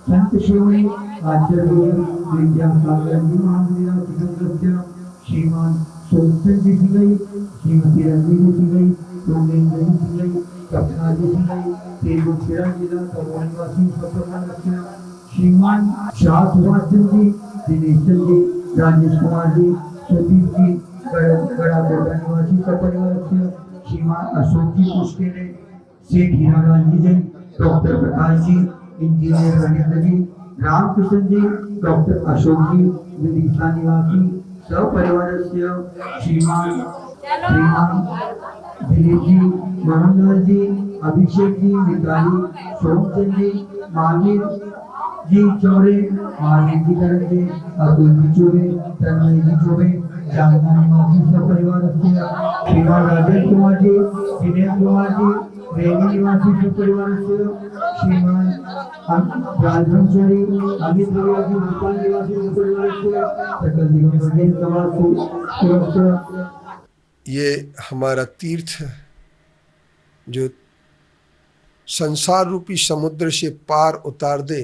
संत शिवनी आचार्य विद्या सागर जी महाविद्या श्रीमान सोमचंद जी की गई, श्रीमती रंजी जी की गई, रोमेंद्र जी की गई, कपना जी की गई, तेलुगुरा जिला कमोनिवासी सत्तर श्रीमान शाह सुभाषचंद जी, दिनेश चंद जी, राजेश कुमार जी, सतीश जी, गड़ा कोटा निवासी सपरिवार श्रीमान अशोक जी पुष्केले, सेठ हीरालाल जी जैन, डॉक्टर प्रकाश जी, इंजीनियर रविंद्र जी, रामकृष्ण जी, डॉक्टर अशोक जी, विदिशा निवासी सपरिवार श्रीमान दिलीप जी, मोहनलाल जी, अभिषेक जी, मिताली, सोमचंद जी, मानिर जी चौरे, मानिर जी करंजे, अतुल जी चौरे, तन्मय जी चौरे, जामना निवासी सपरिवार श्रीमान राजेश कुमार जी, दिनेश कुमार जी, रेनी निवासी सपरिवार श्रीमान राजभंसारी, अमित निवासी भोपाल निवासी सपरिवार सकल दिगंबर समाज ये हमारा तीर्थ जो संसार रूपी समुद्र से पार उतार दे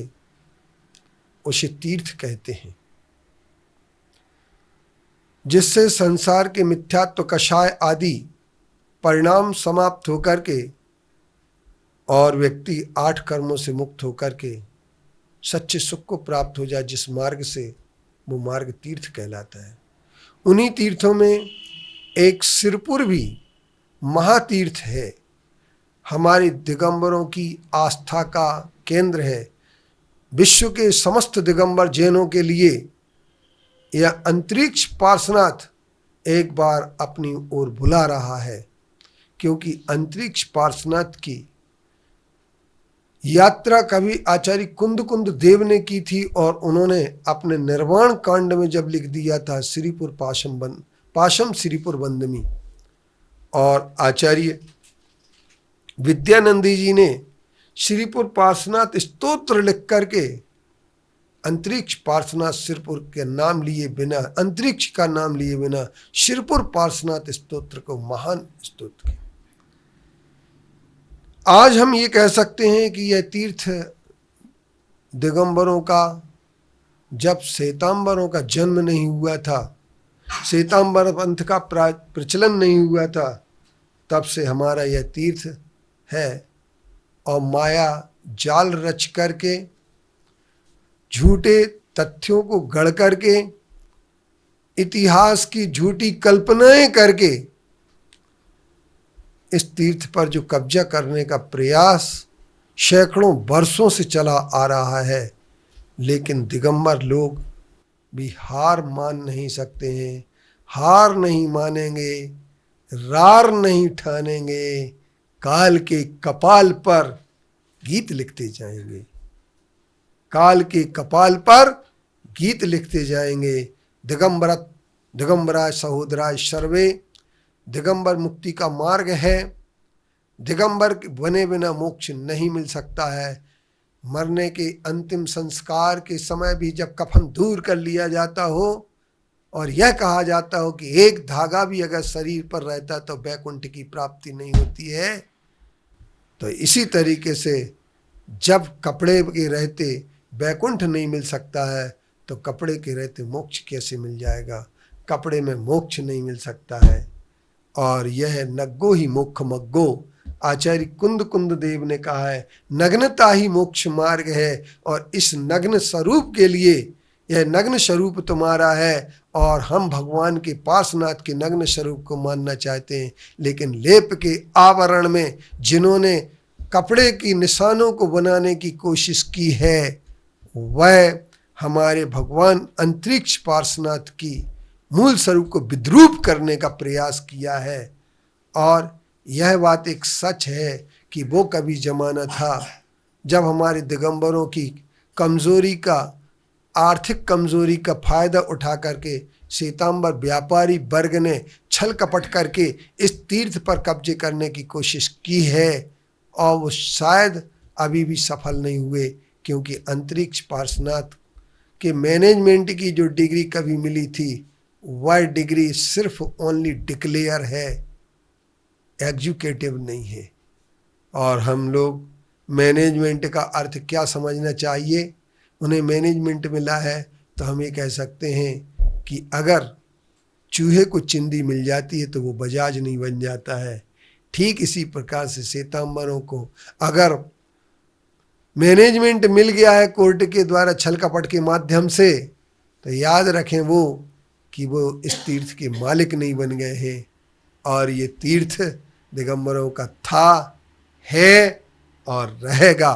उसे तीर्थ कहते हैं, जिससे संसार के मिथ्यात्व कषाय आदि परिणाम समाप्त होकर के और व्यक्ति 8 कर्मों से मुक्त होकर के सच्चे सुख को प्राप्त हो जाए। जिस मार्ग से वो मार्ग तीर्थ कहलाता है। उन्हीं तीर्थों में एक सिरपुर भी महातीर्थ है, हमारी दिगंबरों की आस्था का केंद्र है। विश्व के समस्त दिगंबर जैनों के लिए यह अंतरिक्ष पार्श्वनाथ एक बार अपनी ओर बुला रहा है, क्योंकि अंतरिक्ष पार्श्वनाथ की यात्रा कभी आचार्य कुंद देव ने की थी और उन्होंने अपने निर्वाण कांड में जब लिख दिया था श्रीपुर पाशम श्रीपुर बंदमी, और आचार्य विद्यानंदी जी ने श्रीपुर पार्श्वनाथ स्तोत्र लिख करके अंतरिक्ष पार्श्वनाथ श्रीपुर के नाम लिए बिना, अंतरिक्ष का नाम लिए बिना श्रीपुर पार्श्वनाथ स्तोत्र को महान स्तोत्र किया। आज हम ये कह सकते हैं कि यह तीर्थ दिगंबरों का, जब श्वेतांबरों का जन्म नहीं हुआ था, श्वेतांबर पंथ का प्रचलन नहीं हुआ था, तब से हमारा यह तीर्थ है। और माया जाल रच करके, झूठे तथ्यों को गढ़ करके, इतिहास की झूठी कल्पनाएं करके इस तीर्थ पर जो कब्जा करने का प्रयास सैकड़ों वर्षों से चला आ रहा है, लेकिन दिगंबर लोग भी हार मान नहीं सकते हैं, हार नहीं मानेंगे, रार नहीं ठानेंगे, काल के कपाल पर गीत लिखते जाएंगे, काल के कपाल पर गीत लिखते जाएंगे। दिगंबराय सहोदराय सर्वे, दिगंबर मुक्ति का मार्ग है। दिगंबर बने बिना मोक्ष नहीं मिल सकता है। मरने के अंतिम संस्कार के समय भी जब कफन दूर कर लिया जाता हो और यह कहा जाता हो कि एक धागा भी अगर शरीर पर रहता तो वैकुंठ की प्राप्ति नहीं होती है, तो इसी तरीके से जब कपड़े के रहते वैकुंठ नहीं मिल सकता है, तो कपड़े के रहते मोक्ष कैसे मिल जाएगा। कपड़े में मोक्ष नहीं मिल सकता है। और यह नग्गो ही मोक्ष मग्गो, आचार्य कुंद देव ने कहा है, नग्नता ही मोक्ष मार्ग है। और इस नग्न स्वरूप के लिए, यह नग्न स्वरूप तुम्हारा है और हम भगवान के पार्श्वनाथ के नग्न स्वरूप को मानना चाहते हैं। लेकिन लेप के आवरण में जिन्होंने कपड़े की निशानों को बनाने की कोशिश की है, वह हमारे भगवान अंतरिक्ष पार्श्वनाथ की मूल स्वरूप को विद्रूप करने का प्रयास किया है। और यह बात एक सच है कि वो कभी जमाना था जब हमारे दिगंबरों की कमजोरी का, आर्थिक कमजोरी का फायदा उठा करके श्वेतांबर व्यापारी वर्ग ने छल कपट करके इस तीर्थ पर कब्जे करने की कोशिश की है, और वो शायद अभी भी सफल नहीं हुए, क्योंकि अंतरिक्ष पार्श्वनाथ कि मैनेजमेंट की जो डिग्री कभी मिली थी वह डिग्री सिर्फ ओनली डिक्लेयर है, एग्जीक्यूटिव नहीं है। और हम लोग मैनेजमेंट का अर्थ क्या समझना चाहिए, उन्हें मैनेजमेंट मिला है तो हम ये कह सकते हैं कि अगर चूहे को चिंदी मिल जाती है तो वो बजाज नहीं बन जाता है। ठीक इसी प्रकार से श्वेतांबरों को अगर मैनेजमेंट मिल गया है कोर्ट के द्वारा छल कपट के माध्यम से, तो याद रखें वो कि वो इस तीर्थ के मालिक नहीं बन गए हैं। और ये तीर्थ दिगंबरों का था, है और रहेगा।